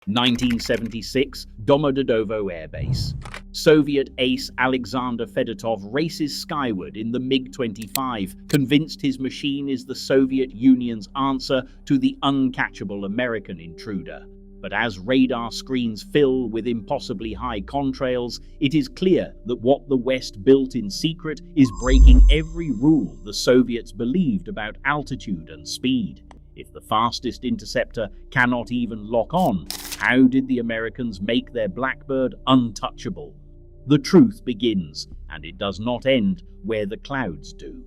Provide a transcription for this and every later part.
1976, Domodedovo Air Base. Soviet ace Alexander Fedotov races skyward in the MiG-25, convinced his machine is the Soviet Union's answer to the uncatchable American intruder. But as radar screens fill with impossibly high contrails, it is clear that what the West built in secret is breaking every rule the Soviets believed about altitude and speed. If the fastest interceptor cannot even lock on, how did the Americans make their Blackbird untouchable? The truth begins, and it does not end where the clouds do.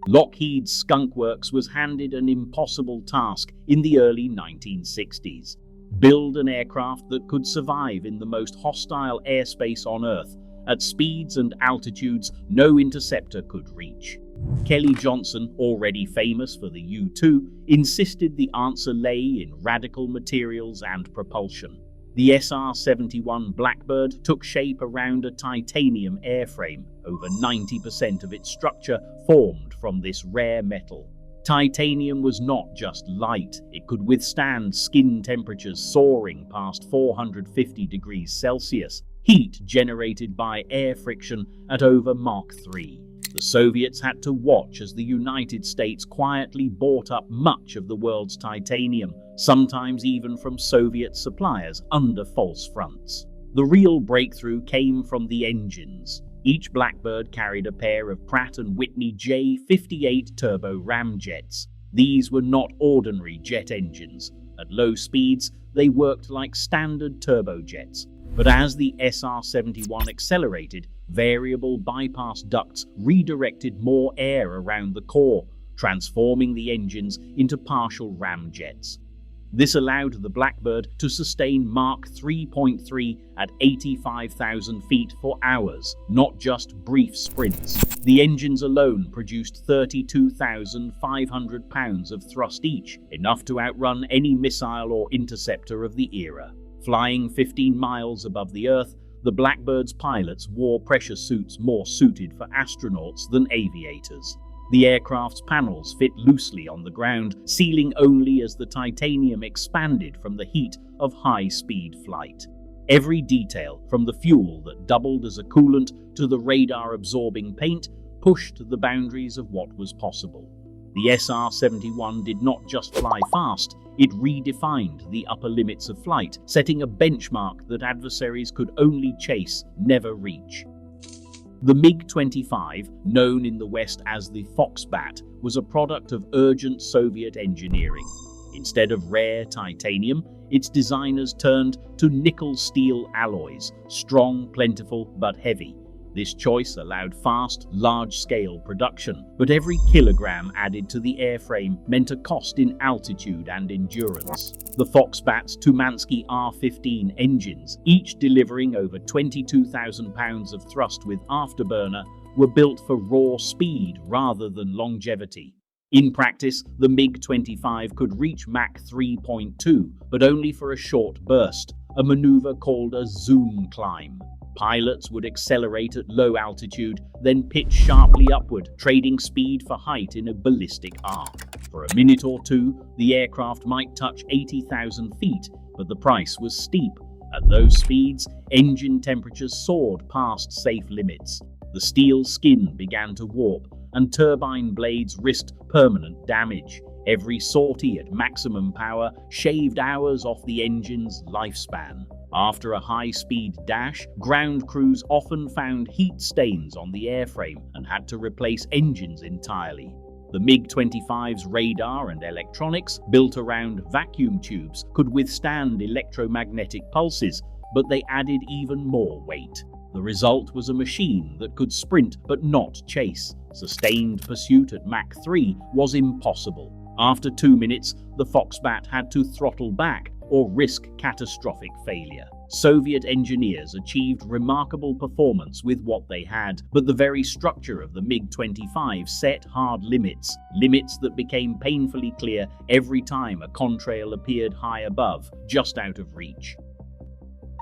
Lockheed's Skunk Works was handed an impossible task in the early 1960s. Build an aircraft that could survive in the most hostile airspace on Earth, at speeds and altitudes no interceptor could reach. Kelly Johnson, already famous for the U-2, insisted the answer lay in radical materials and propulsion. The SR-71 Blackbird took shape around a titanium airframe, over 90% of its structure formed from this rare metal. Titanium was not just light, it could withstand skin temperatures soaring past 450 degrees Celsius, heat generated by air friction at over Mach 3. The Soviets had to watch as the United States quietly bought up much of the world's titanium, sometimes even from Soviet suppliers under false fronts. The real breakthrough came from the engines. Each Blackbird carried a pair of Pratt & Whitney J58 turbo ramjets. These were not ordinary jet engines. At low speeds, they worked like standard turbojets. But as the SR-71 accelerated, variable bypass ducts redirected more air around the core, transforming the engines into partial ramjets. This allowed the Blackbird to sustain Mach 3.3 at 85,000 feet for hours, not just brief sprints. The engines alone produced 32,500 pounds of thrust each, enough to outrun any missile or interceptor of the era. Flying 15 miles above the Earth, the Blackbird's pilots wore pressure suits more suited for astronauts than aviators. The aircraft's panels fit loosely on the ground, sealing only as the titanium expanded from the heat of high-speed flight. Every detail, from the fuel that doubled as a coolant to the radar-absorbing paint, pushed the boundaries of what was possible. The SR-71 did not just fly fast, it redefined the upper limits of flight, setting a benchmark that adversaries could only chase, never reach. The MiG-25, known in the West as the Foxbat, was a product of urgent Soviet engineering. Instead of rare titanium, its designers turned to nickel-steel alloys, strong, plentiful, but heavy. This choice allowed fast, large-scale production, but every kilogram added to the airframe meant a cost in altitude and endurance. The Foxbat's Tumansky R-15 engines, each delivering over 22,000 pounds of thrust with afterburner, were built for raw speed rather than longevity. In practice, the MiG-25 could reach Mach 3.2, but only for a short burst, a maneuver called a zoom climb. Pilots would accelerate at low altitude, then pitch sharply upward, trading speed for height in a ballistic arc. For a minute or two, the aircraft might touch 80,000 feet, but the price was steep. At those speeds, engine temperatures soared past safe limits. The steel skin began to warp, and turbine blades risked permanent damage. Every sortie at maximum power shaved hours off the engine's lifespan. After a high-speed dash, ground crews often found heat stains on the airframe and had to replace engines entirely. The MiG-25's radar and electronics, built around vacuum tubes, could withstand electromagnetic pulses, but they added even more weight. The result was a machine that could sprint but not chase. Sustained pursuit at Mach 3 was impossible. After 2 minutes, the Foxbat had to throttle back or risk catastrophic failure. Soviet engineers achieved remarkable performance with what they had, but the very structure of the MiG-25 set hard limits that became painfully clear every time a contrail appeared high above, just out of reach.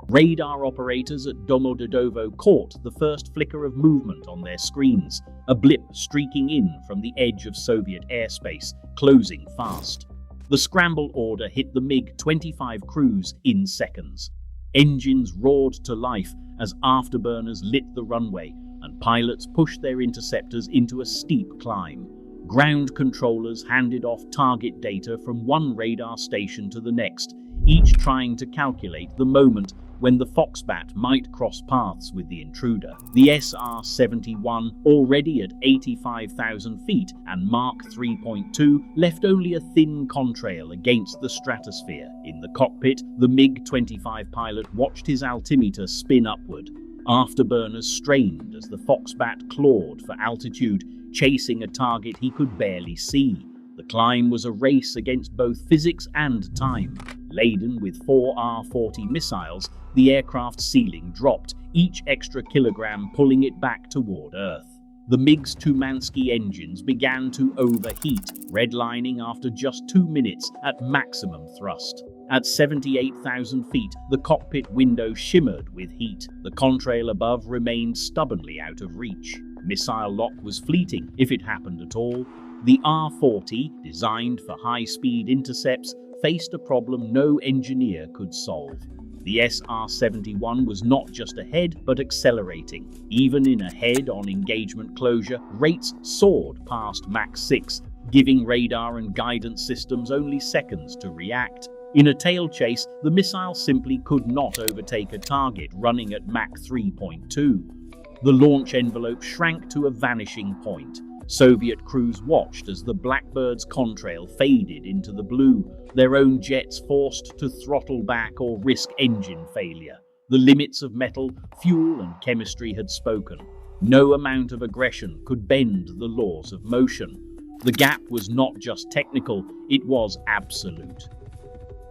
Radar operators at Domodedovo caught the first flicker of movement on their screens, a blip streaking in from the edge of Soviet airspace, closing fast. The Scramble order hit the MiG-25 crews in seconds. Engines roared to life as afterburners lit the runway, and pilots pushed their interceptors into a steep climb. Ground controllers handed off target data from one radar station to the next, each trying to calculate the moment when the Foxbat might cross paths with the intruder. The SR-71, already at 85,000 feet and Mach 3.2, left only a thin contrail against the stratosphere. In the cockpit, the MiG-25 pilot watched his altimeter spin upward. Afterburners strained as the Foxbat clawed for altitude, chasing a target he could barely see. The climb was a race against both physics and time. Laden with 4 R-40 missiles, the aircraft's ceiling dropped, each extra kilogram pulling it back toward Earth. The MiG's Tumansky engines began to overheat, redlining after just 2 minutes at maximum thrust. At 78,000 feet, the cockpit window shimmered with heat. The contrail above remained stubbornly out of reach. Missile lock was fleeting, if it happened at all. The R-40, designed for high-speed intercepts, faced a problem no engineer could solve. The SR-71 was not just ahead, but accelerating. Even in a head-on engagement closure, rates soared past Mach 6, giving radar and guidance systems only seconds to react. In a tail chase, the missile simply could not overtake a target running at Mach 3.2. The launch envelope shrank to a vanishing point. Soviet crews watched as the Blackbird's contrail faded into the blue, their own jets forced to throttle back or risk engine failure. The limits of metal, fuel, and chemistry had spoken. No amount of aggression could bend the laws of motion. The gap was not just technical, it was absolute.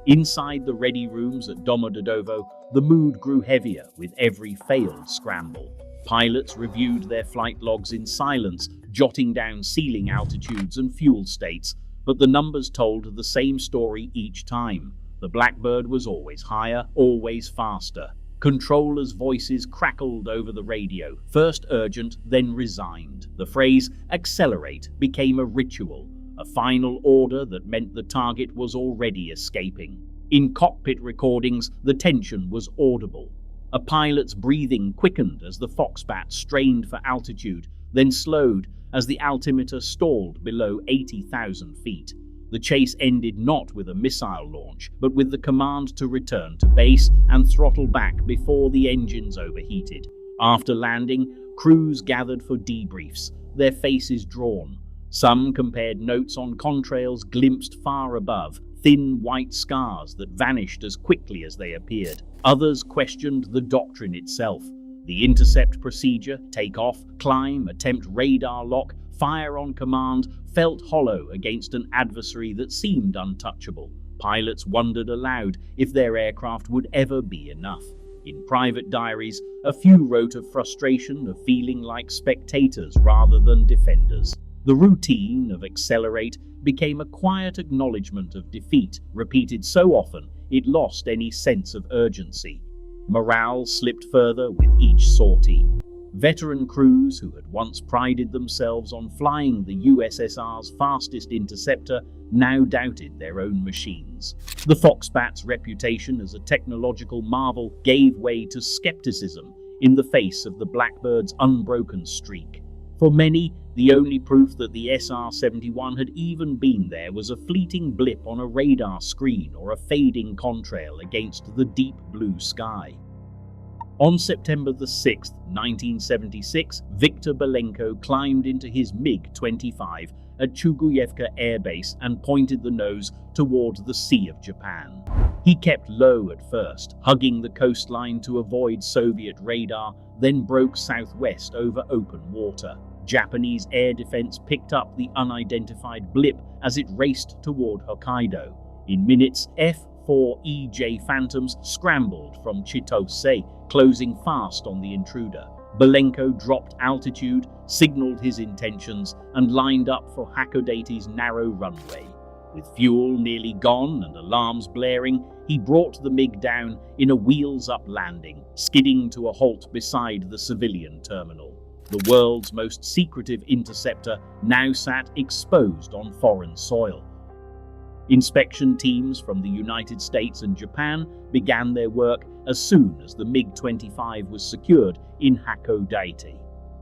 Inside the ready rooms at Domodedovo, the mood grew heavier with every failed scramble. Pilots reviewed their flight logs in silence, jotting down ceiling altitudes and fuel states, but the numbers told the same story each time. The Blackbird was always higher, always faster. Controllers' voices crackled over the radio, first urgent, then resigned. The phrase "accelerate" became a ritual, a final order that meant the target was already escaping. In cockpit recordings, the tension was audible. A pilot's breathing quickened as the Foxbat strained for altitude, then slowed as the altimeter stalled below 80,000 feet. The chase ended not with a missile launch, but with the command to return to base and throttle back before the engines overheated. After landing, crews gathered for debriefs, their faces drawn. Some compared notes on contrails glimpsed far above, thin white scars that vanished as quickly as they appeared. Others questioned the doctrine itself. The intercept procedure, takeoff, climb, attempt radar lock, fire on command, felt hollow against an adversary that seemed untouchable. Pilots wondered aloud if their aircraft would ever be enough. In private diaries, a few wrote of frustration, of feeling like spectators rather than defenders. The routine of accelerate became a quiet acknowledgement of defeat, repeated so often it lost any sense of urgency. Morale slipped further with each sortie. Veteran crews who had once prided themselves on flying the USSR's fastest interceptor now doubted their own machines. The Foxbat's reputation as a technological marvel gave way to skepticism in the face of the Blackbird's unbroken streak. For many, the only proof that the SR-71 had even been there was a fleeting blip on a radar screen or a fading contrail against the deep blue sky. On September 6, 1976, Viktor Belenko climbed into his MiG-25 at Chuguyevka Air Base and pointed the nose toward the Sea of Japan. He kept low at first, hugging the coastline to avoid Soviet radar, then broke southwest over open water. Japanese air defense picked up the unidentified blip as it raced toward Hokkaido. In minutes, F-4EJ Phantoms scrambled from Chitose, closing fast on the intruder. Belenko dropped altitude, signaled his intentions, and lined up for Hakodate's narrow runway. With fuel nearly gone and alarms blaring, he brought the MiG down in a wheels-up landing, skidding to a halt beside the civilian terminal. The world's most secretive interceptor now sat exposed on foreign soil. Inspection teams from the United States and Japan began their work as soon as the MiG-25 was secured in Hakodate.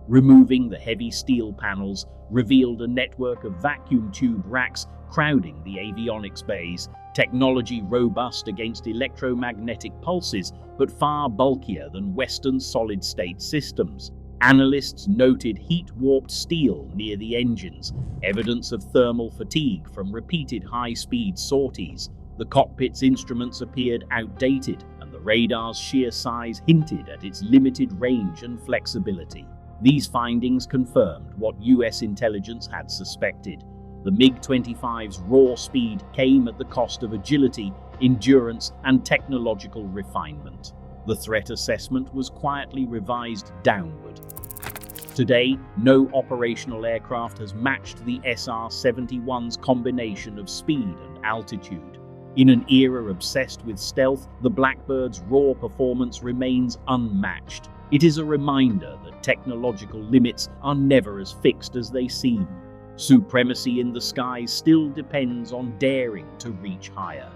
Removing the heavy steel panels revealed a network of vacuum tube racks crowding the avionics bays, technology robust against electromagnetic pulses but far bulkier than Western solid-state systems. Analysts noted heat-warped steel near the engines, evidence of thermal fatigue from repeated high-speed sorties. The cockpit's instruments appeared outdated, and the radar's sheer size hinted at its limited range and flexibility. These findings confirmed what US intelligence had suspected. The MiG-25's raw speed came at the cost of agility, endurance, and technological refinement. The threat assessment was quietly revised downward. Today, no operational aircraft has matched the SR-71's combination of speed and altitude. In an era obsessed with stealth, the Blackbird's raw performance remains unmatched. It is a reminder that technological limits are never as fixed as they seem. Supremacy in the skies still depends on daring to reach higher.